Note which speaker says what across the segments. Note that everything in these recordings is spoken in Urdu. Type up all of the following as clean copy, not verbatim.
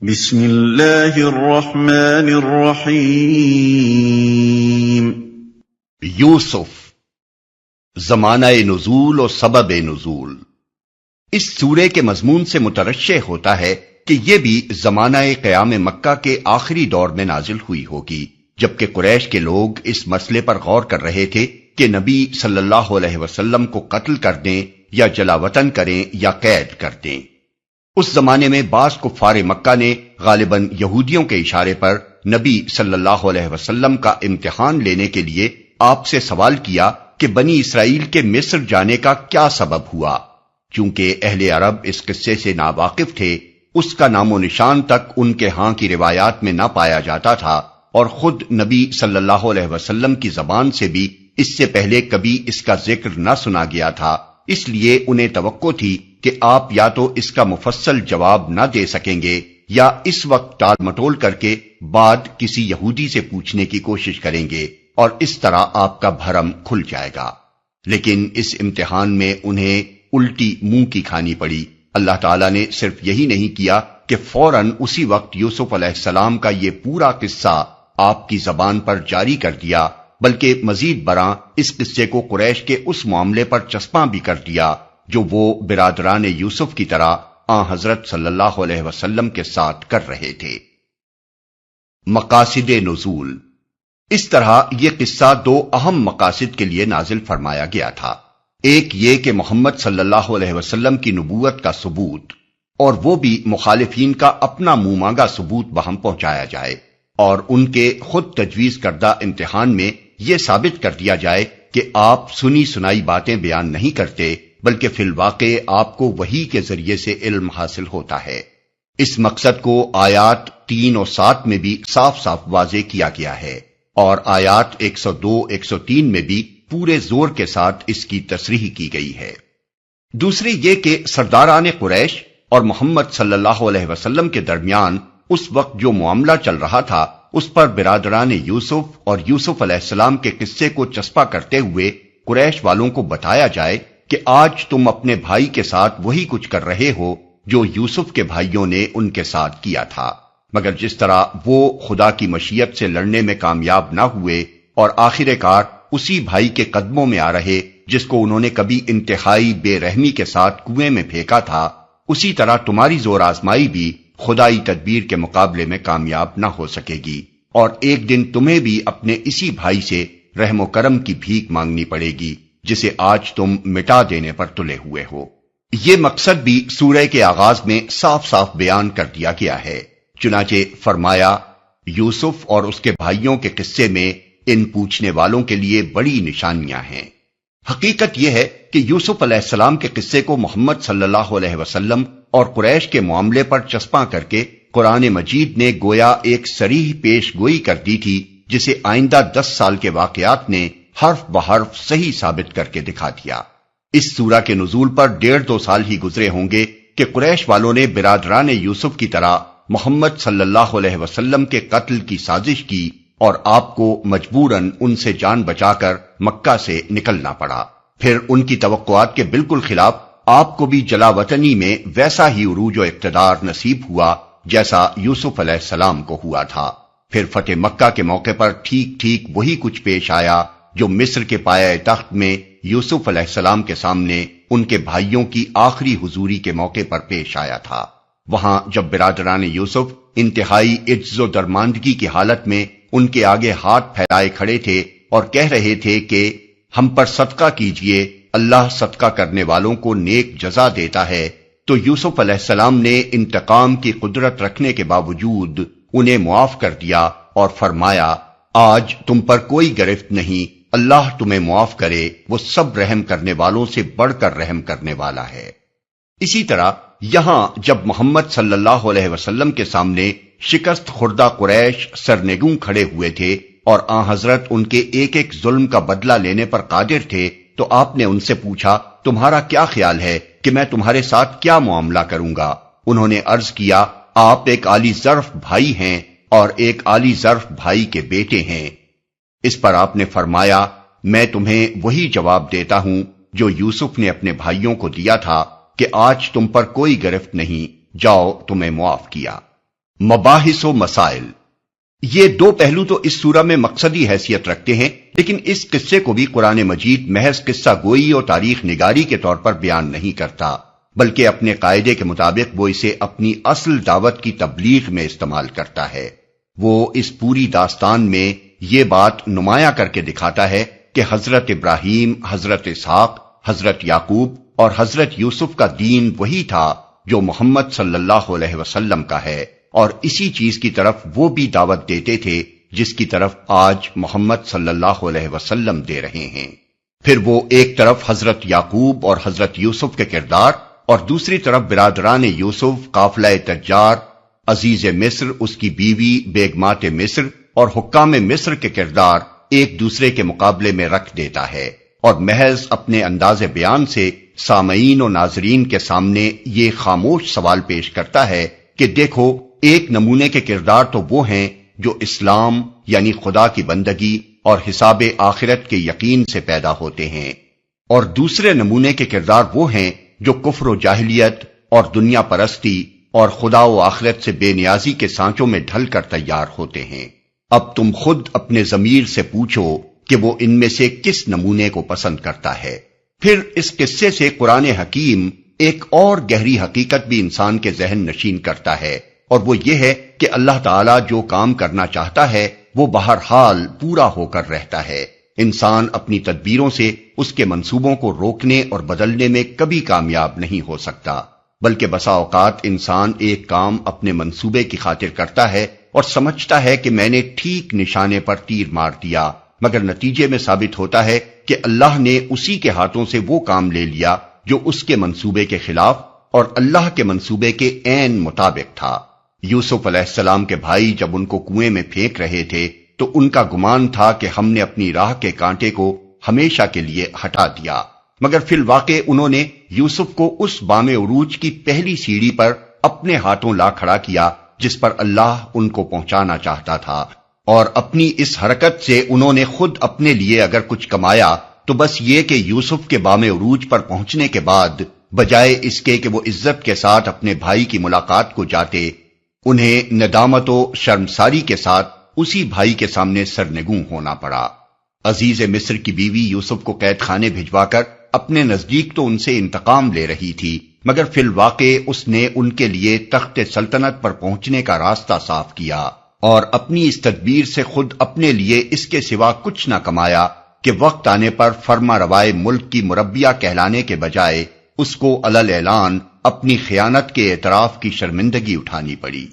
Speaker 1: بسم اللہ الرحمن الرحیم۔
Speaker 2: یوسف، زمانہ نزول اور سبب نزول۔ اس سورے کے مضمون سے مترشح ہوتا ہے کہ یہ بھی زمانہ قیام مکہ کے آخری دور میں نازل ہوئی ہوگی، جبکہ قریش کے لوگ اس مسئلے پر غور کر رہے تھے کہ نبی صلی اللہ علیہ وسلم کو قتل کر دیں یا جلا وطن کریں یا قید کر دیں۔ اس زمانے میں بعض کفار مکہ نے غالباً یہودیوں کے اشارے پر نبی صلی اللہ علیہ وسلم کا امتحان لینے کے لیے آپ سے سوال کیا کہ بنی اسرائیل کے مصر جانے کا کیا سبب ہوا۔ چونکہ اہل عرب اس قصے سے ناواقف تھے، اس کا نام و نشان تک ان کے ہاں کی روایات میں نہ پایا جاتا تھا، اور خود نبی صلی اللہ علیہ وسلم کی زبان سے بھی اس سے پہلے کبھی اس کا ذکر نہ سنا گیا تھا، اس لیے انہیں توقع تھی کہ آپ یا تو اس کا مفصل جواب نہ دے سکیں گے یا اس وقت ٹال مٹول کر کے بعد کسی یہودی سے پوچھنے کی کوشش کریں گے، اور اس طرح آپ کا بھرم کھل جائے گا۔ لیکن اس امتحان میں انہیں الٹی منہ کی کھانی پڑی۔ اللہ تعالیٰ نے صرف یہی نہیں کیا کہ فوراً اسی وقت یوسف علیہ السلام کا یہ پورا قصہ آپ کی زبان پر جاری کر دیا، بلکہ مزید برآں اس قصے کو قریش کے اس معاملے پر چسپاں بھی کر دیا جو وہ برادران یوسف کی طرح حضرت صلی اللہ علیہ وسلم کے ساتھ کر رہے تھے۔ مقاصد نزول۔ اس طرح یہ قصہ دو اہم مقاصد کے لیے نازل فرمایا گیا تھا۔ ایک یہ کہ محمد صلی اللہ علیہ وسلم کی نبوت کا ثبوت، اور وہ بھی مخالفین کا اپنا منہ مانگا ثبوت وہاں پہنچایا جائے، اور ان کے خود تجویز کردہ امتحان میں یہ ثابت کر دیا جائے کہ آپ سنی سنائی باتیں بیان نہیں کرتے، بلکہ فی الواقع آپ کو وحی کے ذریعے سے علم حاصل ہوتا ہے۔ اس مقصد کو آیات 3 اور 7 میں بھی صاف صاف واضح کیا گیا ہے، اور آیات 102 103 میں بھی پورے زور کے ساتھ اس کی تصریح کی گئی ہے۔ دوسری یہ کہ سرداران قریش اور محمد صلی اللہ علیہ وسلم کے درمیان اس وقت جو معاملہ چل رہا تھا، اس پر برادران یوسف اور یوسف علیہ السلام کے قصے کو چسپاں کرتے ہوئے قریش والوں کو بتایا جائے کہ آج تم اپنے بھائی کے ساتھ وہی کچھ کر رہے ہو جو یوسف کے بھائیوں نے ان کے ساتھ کیا تھا، مگر جس طرح وہ خدا کی مشیت سے لڑنے میں کامیاب نہ ہوئے اور آخر کار اسی بھائی کے قدموں میں آ رہے جس کو انہوں نے کبھی انتہائی بے رحمی کے ساتھ کنویں میں پھینکا تھا، اسی طرح تمہاری زور آزمائی بھی خدائی تدبیر کے مقابلے میں کامیاب نہ ہو سکے گی، اور ایک دن تمہیں بھی اپنے اسی بھائی سے رحم و کرم کی بھیک مانگنی پڑے گی جسے آج تم مٹا دینے پر تلے ہوئے ہو۔ یہ مقصد بھی سورہ کے آغاز میں صاف صاف بیان کر دیا گیا ہے۔ چنانچہ فرمایا، یوسف اور اس کے بھائیوں کے قصے میں ان پوچھنے والوں کے لیے بڑی نشانیاں ہیں۔ حقیقت یہ ہے کہ یوسف علیہ السلام کے قصے کو محمد صلی اللہ علیہ وسلم اور قریش کے معاملے پر چسپاں کر کے قرآن مجید نے گویا ایک صریح پیش گوئی کر دی تھی، جسے آئندہ 10 سال کے واقعات نے حرف بحرف صحیح ثابت کر کے دکھا دیا۔ اس سورہ کے نزول پر 1.5-2 سال ہی گزرے ہوں گے کہ قریش والوں نے برادران یوسف کی طرح محمد صلی اللہ علیہ وسلم کے قتل کی سازش کی، اور آپ کو مجبوراً ان سے جان بچا کر مکہ سے نکلنا پڑا۔ پھر ان کی توقعات کے بالکل خلاف آپ کو بھی جلا وطنی میں ویسا ہی عروج و اقتدار نصیب ہوا جیسا یوسف علیہ السلام کو ہوا تھا۔ پھر فتح مکہ کے موقع پر ٹھیک ٹھیک وہی کچھ پیش آیا جو مصر کے پایہ تخت میں یوسف علیہ السلام کے سامنے ان کے بھائیوں کی آخری حضوری کے موقع پر پیش آیا تھا۔ وہاں جب برادران یوسف انتہائی عجز و درماندگی کی حالت میں ان کے آگے ہاتھ پھیلائے کھڑے تھے اور کہہ رہے تھے کہ ہم پر صدقہ کیجئے، اللہ صدقہ کرنے والوں کو نیک جزا دیتا ہے، تو یوسف علیہ السلام نے انتقام کی قدرت رکھنے کے باوجود انہیں معاف کر دیا اور فرمایا، آج تم پر کوئی گرفت نہیں، اللہ تمہیں معاف کرے، وہ سب رحم کرنے والوں سے بڑھ کر رحم کرنے والا ہے۔ اسی طرح یہاں جب محمد صلی اللہ علیہ وسلم کے سامنے شکست خوردہ قریش سرنگوں کھڑے ہوئے تھے اور حضرت ان کے ایک ایک ظلم کا بدلہ لینے پر قادر تھے، تو آپ نے ان سے پوچھا، تمہارا کیا خیال ہے کہ میں تمہارے ساتھ کیا معاملہ کروں گا؟ انہوں نے عرض کیا، آپ ایک عالی ظرف بھائی ہیں اور ایک عالی ظرف بھائی کے بیٹے ہیں۔ اس پر آپ نے فرمایا، میں تمہیں وہی جواب دیتا ہوں جو یوسف نے اپنے بھائیوں کو دیا تھا کہ آج تم پر کوئی گرفت نہیں، جاؤ تمہیں معاف کیا۔ مباحث و مسائل، یہ دو پہلو تو اس سورہ میں مقصدی حیثیت رکھتے ہیں، لیکن اس قصے کو بھی قرآن مجید محض قصہ گوئی اور تاریخ نگاری کے طور پر بیان نہیں کرتا، بلکہ اپنے قاعدے کے مطابق وہ اسے اپنی اصل دعوت کی تبلیغ میں استعمال کرتا ہے۔ وہ اس پوری داستان میں یہ بات نمایاں کر کے دکھاتا ہے کہ حضرت ابراہیم، حضرت اسحاق، حضرت یعقوب اور حضرت یوسف کا دین وہی تھا جو محمد صلی اللہ علیہ وسلم کا ہے، اور اسی چیز کی طرف وہ بھی دعوت دیتے تھے جس کی طرف آج محمد صلی اللہ علیہ وسلم دے رہے ہیں۔ پھر وہ ایک طرف حضرت یعقوب اور حضرت یوسف کے کردار اور دوسری طرف برادران یوسف، قافلہ تجار، عزیز مصر، اس کی بیوی، بیگمات مصر اور حکام مصر کے کردار ایک دوسرے کے مقابلے میں رکھ دیتا ہے، اور محض اپنے انداز بیان سے سامعین و ناظرین کے سامنے یہ خاموش سوال پیش کرتا ہے کہ دیکھو، ایک نمونے کے کردار تو وہ ہیں جو اسلام یعنی خدا کی بندگی اور حساب آخرت کے یقین سے پیدا ہوتے ہیں، اور دوسرے نمونے کے کردار وہ ہیں جو کفر و جاہلیت اور دنیا پرستی اور خدا و آخرت سے بے نیازی کے سانچوں میں ڈھل کر تیار ہوتے ہیں۔ اب تم خود اپنے ضمیر سے پوچھو کہ وہ ان میں سے کس نمونے کو پسند کرتا ہے۔ پھر اس قصے سے قرآن حکیم ایک اور گہری حقیقت بھی انسان کے ذہن نشین کرتا ہے، اور وہ یہ ہے کہ اللہ تعالیٰ جو کام کرنا چاہتا ہے وہ بہرحال پورا ہو کر رہتا ہے۔ انسان اپنی تدبیروں سے اس کے منصوبوں کو روکنے اور بدلنے میں کبھی کامیاب نہیں ہو سکتا، بلکہ بسا اوقات انسان ایک کام اپنے منصوبے کی خاطر کرتا ہے اور سمجھتا ہے کہ میں نے ٹھیک نشانے پر تیر مار دیا، مگر نتیجے میں ثابت ہوتا ہے کہ اللہ نے اسی کے ہاتھوں سے وہ کام لے لیا جو اس کے منصوبے کے خلاف اور اللہ کے منصوبے کے عین مطابق تھا۔ یوسف علیہ السلام کے بھائی جب ان کو کنویں میں پھینک رہے تھے تو ان کا گمان تھا کہ ہم نے اپنی راہ کے کانٹے کو ہمیشہ کے لیے ہٹا دیا، مگر فی الواقع انہوں نے یوسف کو اس بام عروج کی پہلی سیڑھی پر اپنے ہاتھوں لا کھڑا کیا جس پر اللہ ان کو پہنچانا چاہتا تھا، اور اپنی اس حرکت سے انہوں نے خود اپنے لیے اگر کچھ کمایا تو بس یہ کہ یوسف کے بام عروج پر پہنچنے کے بعد بجائے اس کے کہ وہ عزت کے ساتھ اپنے بھائی کی ملاقات کو جاتے، انہیں ندامت و شرمساری کے ساتھ اسی بھائی کے سامنے سرنگوں ہونا پڑا۔ عزیز مصر کی بیوی یوسف کو قید خانے بھجوا کر اپنے نزدیک تو ان سے انتقام لے رہی تھی، مگر فی الواقع اس نے ان کے لیے تخت سلطنت پر پہنچنے کا راستہ صاف کیا، اور اپنی اس تدبیر سے خود اپنے لیے اس کے سوا کچھ نہ کمایا کہ وقت آنے پر فرما روائے ملک کی مربیہ کہلانے کے بجائے اس کو علل اعلان اپنی خیانت کے اعتراف کی شرمندگی اٹھانی پڑی۔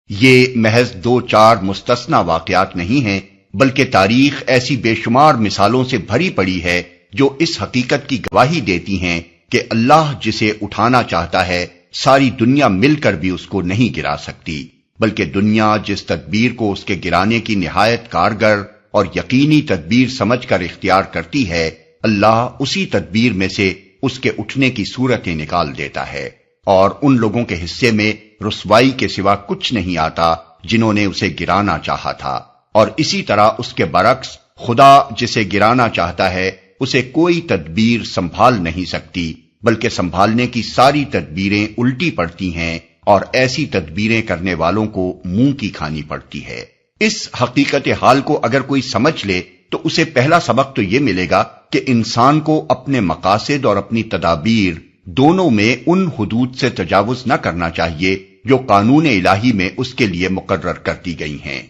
Speaker 2: یہ محض دو چار مستثنی واقعات نہیں ہیں، بلکہ تاریخ ایسی بے شمار مثالوں سے بھری پڑی ہے جو اس حقیقت کی گواہی دیتی ہیں کہ اللہ جسے اٹھانا چاہتا ہے ساری دنیا مل کر بھی اس کو نہیں گرا سکتی، بلکہ دنیا جس تدبیر کو اس کے گرانے کی نہایت کارگر اور یقینی تدبیر سمجھ کر اختیار کرتی ہے، اللہ اسی تدبیر میں سے اس کے اٹھنے کی صورتیں نکال دیتا ہے، اور ان لوگوں کے حصے میں رسوائی کے سوا کچھ نہیں آتا جنہوں نے اسے گرانا چاہا تھا، اور اسی طرح اس کے برعکس خدا جسے گرانا چاہتا ہے اسے کوئی تدبیر سنبھال نہیں سکتی، بلکہ سنبھالنے کی ساری تدبیریں الٹی پڑتی ہیں اور ایسی تدبیریں کرنے والوں کو منہ کی کھانی پڑتی ہے۔ اس حقیقت حال کو اگر کوئی سمجھ لے تو اسے پہلا سبق تو یہ ملے گا کہ انسان کو اپنے مقاصد اور اپنی تدابیر دونوں میں ان حدود سے تجاوز نہ کرنا چاہیے جو قانون الہی میں اس کے لیے مقرر کر دی گئی ہیں۔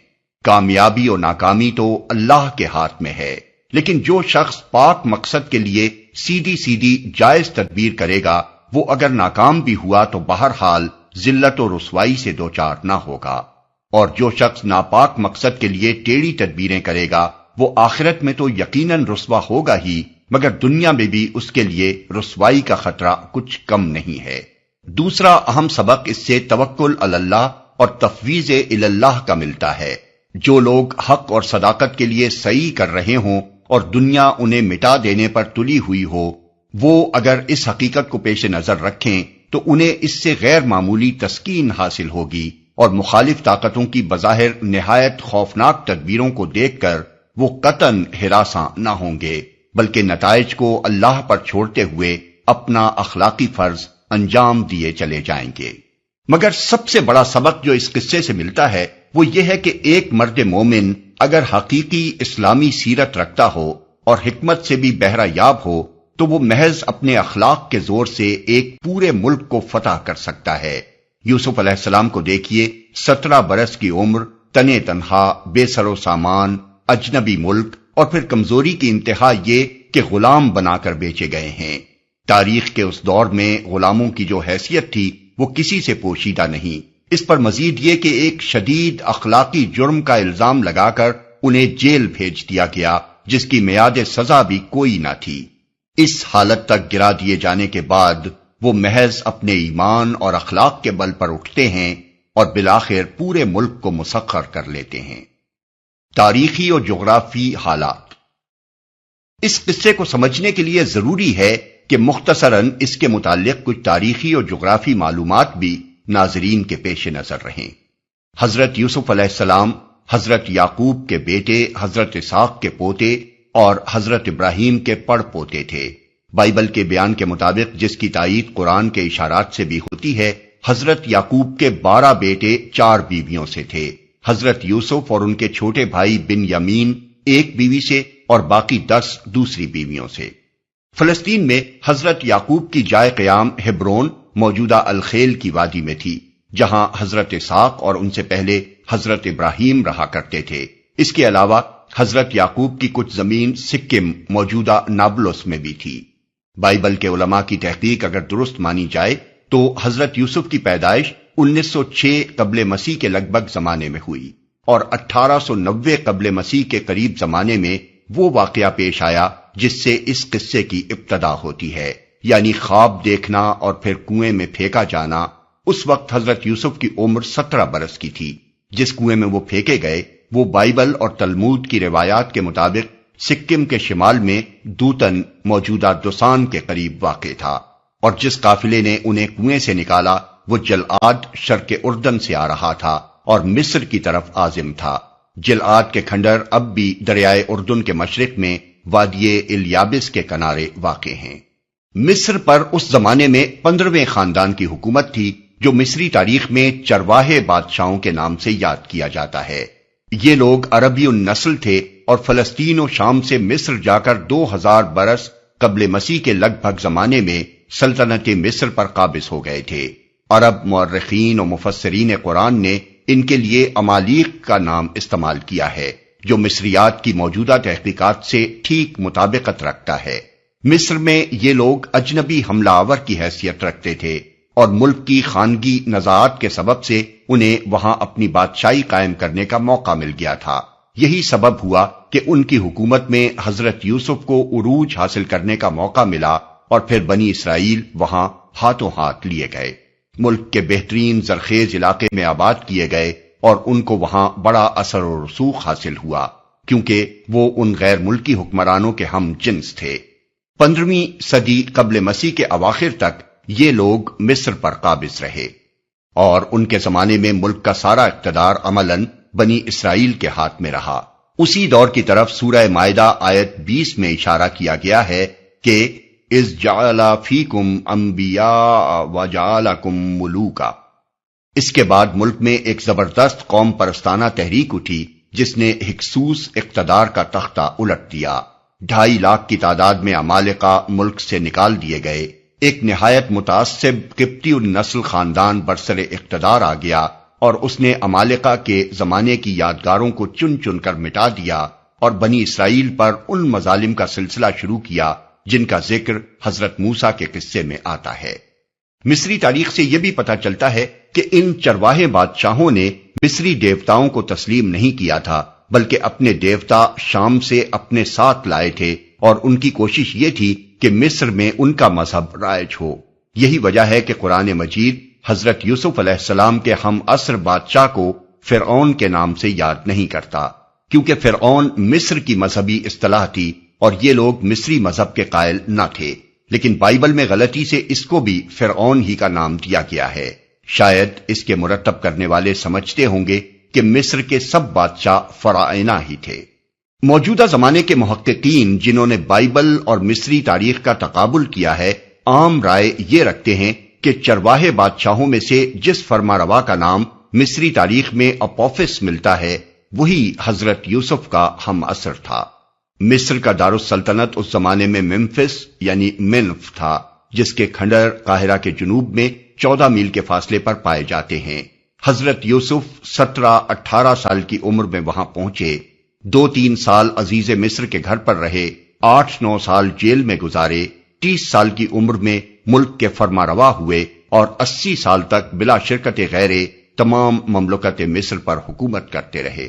Speaker 2: کامیابی اور ناکامی تو اللہ کے ہاتھ میں ہے، لیکن جو شخص پاک مقصد کے لیے سیدھی سیدھی جائز تدبیر کرے گا وہ اگر ناکام بھی ہوا تو بہرحال ذلت و رسوائی سے دوچار نہ ہوگا، اور جو شخص ناپاک مقصد کے لیے ٹیڑھی تدبیریں کرے گا وہ آخرت میں تو یقیناً رسوا ہوگا ہی، مگر دنیا میں بھی اس کے لیے رسوائی کا خطرہ کچھ کم نہیں ہے۔ دوسرا اہم سبق اس سے توکل علی اللہ اور تفویض الی اللہ کا ملتا ہے۔ جو لوگ حق اور صداقت کے لیے سعی کر رہے ہوں اور دنیا انہیں مٹا دینے پر تلی ہوئی ہو، وہ اگر اس حقیقت کو پیش نظر رکھیں تو انہیں اس سے غیر معمولی تسکین حاصل ہوگی، اور مخالف طاقتوں کی بظاہر نہایت خوفناک تدبیروں کو دیکھ کر وہ قطعاً ہراساں نہ ہوں گے، بلکہ نتائج کو اللہ پر چھوڑتے ہوئے اپنا اخلاقی فرض انجام دیے چلے جائیں گے۔ مگر سب سے بڑا سبق جو اس قصے سے ملتا ہے وہ یہ ہے کہ ایک مرد مومن اگر حقیقی اسلامی سیرت رکھتا ہو اور حکمت سے بھی بہرہ یاب ہو تو وہ محض اپنے اخلاق کے زور سے ایک پورے ملک کو فتح کر سکتا ہے۔ یوسف علیہ السلام کو دیکھیے، 17 برس کی عمر، تنے تنہا، بے سر و سامان، اجنبی ملک، اور پھر کمزوری کی انتہا یہ کہ غلام بنا کر بیچے گئے ہیں۔ تاریخ کے اس دور میں غلاموں کی جو حیثیت تھی وہ کسی سے پوشیدہ نہیں۔ اس پر مزید یہ کہ ایک شدید اخلاقی جرم کا الزام لگا کر انہیں جیل بھیج دیا گیا، جس کی میعاد سزا بھی کوئی نہ تھی۔ اس حالت تک گرا دیے جانے کے بعد وہ محض اپنے ایمان اور اخلاق کے بل پر اٹھتے ہیں اور بالآخر پورے ملک کو مسخر کر لیتے ہیں۔ تاریخی اور جغرافی حالات۔ اس قصے کو سمجھنے کے لیے ضروری ہے کہ مختصراً اس کے متعلق کچھ تاریخی اور جغرافی معلومات بھی ناظرین کے پیش نظر رہیں۔ حضرت یوسف علیہ السلام حضرت یعقوب کے بیٹے، حضرت اسحاق کے پوتے اور حضرت ابراہیم کے پڑ پوتے تھے۔ بائبل کے بیان کے مطابق، جس کی تائید قرآن کے اشارات سے بھی ہوتی ہے، حضرت یعقوب کے 12 بیٹے 4 بیویوں سے تھے۔ حضرت یوسف اور ان کے چھوٹے بھائی بن یمین ایک بیوی سے اور باقی 10 دوسری بیویوں سے۔ فلسطین میں حضرت یعقوب کی جائے قیام ہبرون موجودہ الخیل کی وادی میں تھی، جہاں حضرت اسحاق اور ان سے پہلے حضرت ابراہیم رہا کرتے تھے۔ اس کے علاوہ حضرت یعقوب کی کچھ زمین سکم موجودہ نابلس میں بھی تھی۔ بائبل کے علماء کی تحقیق اگر درست مانی جائے تو حضرت یوسف کی پیدائش 1906 قبل مسیح کے لگ بھگ زمانے میں ہوئی، اور 1890 قبل مسیح کے قریب زمانے میں وہ واقعہ پیش آیا جس سے اس قصے کی ابتدا ہوتی ہے، یعنی خواب دیکھنا اور پھر کنویں میں پھینکا جانا۔ اس وقت حضرت یوسف کی عمر 17 برس کی تھی۔ جس کنویں میں وہ پھینکے گئے وہ بائبل اور تلمود کی روایات کے مطابق سکم کے شمال میں دوتن موجودہ دوسان کے قریب واقع تھا، اور جس قافلے نے انہیں کنویں سے نکالا وہ جلعاد شرق اردن سے آ رہا تھا اور مصر کی طرف عازم تھا۔ جلعاد کے کھنڈر اب بھی دریائے اردن کے مشرق میں وادی الیابس کے کنارے واقع ہیں۔ مصر پر اس زمانے میں 15ویں خاندان کی حکومت تھی، جو مصری تاریخ میں چرواہے بادشاہوں کے نام سے یاد کیا جاتا ہے۔ یہ لوگ عربی النسل تھے اور فلسطین و شام سے مصر جا کر 2000 برس قبل مسیح کے لگ بھگ زمانے میں سلطنت مصر پر قابض ہو گئے تھے۔ عرب مورخین و مفسرین قرآن نے ان کے لیے امالیق کا نام استعمال کیا ہے، جو مصریات کی موجودہ تحقیقات سے ٹھیک مطابقت رکھتا ہے۔ مصر میں یہ لوگ اجنبی حملہ آور کی حیثیت رکھتے تھے اور ملک کی خانگی نزاعات کے سبب سے انہیں وہاں اپنی بادشاہی قائم کرنے کا موقع مل گیا تھا۔ یہی سبب ہوا کہ ان کی حکومت میں حضرت یوسف کو عروج حاصل کرنے کا موقع ملا اور پھر بنی اسرائیل وہاں ہاتھوں ہاتھ لیے گئے، ملک کے بہترین زرخیز علاقے میں آباد کیے گئے اور ان کو وہاں بڑا اثر و رسوخ حاصل ہوا، کیونکہ وہ ان غیر ملکی حکمرانوں کے ہم جنس تھے۔ 15ویں صدی قبل مسیح کے اواخر تک یہ لوگ مصر پر قابض رہے، اور ان کے زمانے میں ملک کا سارا اقتدار عملاً بنی اسرائیل کے ہاتھ میں رہا۔ اسی دور کی طرف سورہ مائدہ آیت 20 میں اشارہ کیا گیا ہے کہ اذ جعل فیکم انبیاء وجعلکم ملوکا۔ اس کے بعد ملک میں ایک زبردست قوم پرستانہ تحریک اٹھی جس نے ہکسوس اقتدار کا تختہ الٹ دیا۔ 2.5 لاکھ کی تعداد میں عمالقہ ملک سے نکال دیے گئے۔ ایک نہایت متعصب قبطی النسل خاندان برسر اقتدار آ گیا اور اس نے عمالقہ کے زمانے کی یادگاروں کو چن چن کر مٹا دیا اور بنی اسرائیل پر ان مظالم کا سلسلہ شروع کیا جن کا ذکر حضرت موسیٰ کے قصے میں آتا ہے۔ مصری تاریخ سے یہ بھی پتہ چلتا ہے کہ ان چرواہے بادشاہوں نے مصری دیوتاؤں کو تسلیم نہیں کیا تھا، بلکہ اپنے دیوتا شام سے اپنے ساتھ لائے تھے، اور ان کی کوشش یہ تھی کہ مصر میں ان کا مذہب رائج ہو۔ یہی وجہ ہے کہ قرآن مجید حضرت یوسف علیہ السلام کے ہم عصر بادشاہ کو فرعون کے نام سے یاد نہیں کرتا، کیونکہ فرعون مصر کی مذہبی اصطلاح تھی اور یہ لوگ مصری مذہب کے قائل نہ تھے، لیکن بائبل میں غلطی سے اس کو بھی فرعون ہی کا نام دیا گیا ہے۔ شاید اس کے مرتب کرنے والے سمجھتے ہوں گے کہ مصر کے سب بادشاہ فراعنہ ہی تھے۔ موجودہ زمانے کے محققین جنہوں نے بائبل اور مصری تاریخ کا تقابل کیا ہے، عام رائے یہ رکھتے ہیں کہ چرواہے بادشاہوں میں سے جس فرمانروا کا نام مصری تاریخ میں اپوفس ملتا ہے وہی حضرت یوسف کا ہم عصر تھا۔ مصر کا دارالسلطنت اس زمانے میں ممفس یعنی منف تھا، جس کے کھنڈر قاہرہ کے جنوب میں 14 میل کے فاصلے پر پائے جاتے ہیں۔ حضرت یوسف 17-18 سال کی عمر میں وہاں پہنچے، 2-3 سال عزیز مصر کے گھر پر رہے، 8-9 سال جیل میں گزارے، 30 سال کی عمر میں ملک کے فرمانروا ہوئے اور 80 سال تک بلا شرکت غیرے تمام مملکت مصر پر حکومت کرتے رہے۔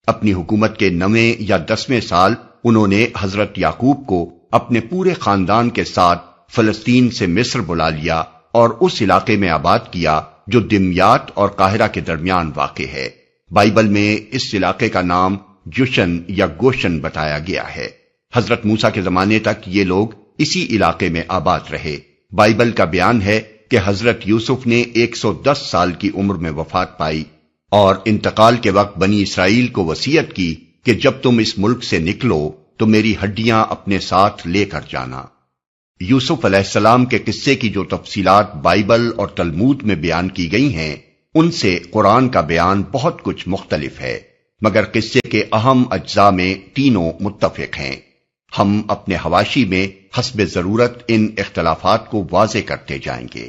Speaker 2: اپنی حکومت کے 9ویں یا 10ویں سال انہوں نے حضرت یعقوب کو اپنے پورے خاندان کے ساتھ فلسطین سے مصر بلا لیا اور اس علاقے میں آباد کیا جو دمیات اور قاہرہ کے درمیان واقع ہے۔ بائبل میں اس علاقے کا نام جوشن یا گوشن بتایا گیا ہے۔ حضرت موسیٰ کے زمانے تک یہ لوگ اسی علاقے میں آباد رہے۔ بائبل کا بیان ہے کہ حضرت یوسف نے 110 سال کی عمر میں وفات پائی اور انتقال کے وقت بنی اسرائیل کو وصیت کی کہ جب تم اس ملک سے نکلو تو میری ہڈیاں اپنے ساتھ لے کر جانا۔ یوسف علیہ السلام کے قصے کی جو تفصیلات بائبل اور تلمود میں بیان کی گئی ہیں ان سے قرآن کا بیان بہت کچھ مختلف ہے، مگر قصے کے اہم اجزاء میں تینوں متفق ہیں۔ ہم اپنے حواشی میں حسب ضرورت ان اختلافات کو واضح کرتے جائیں گے۔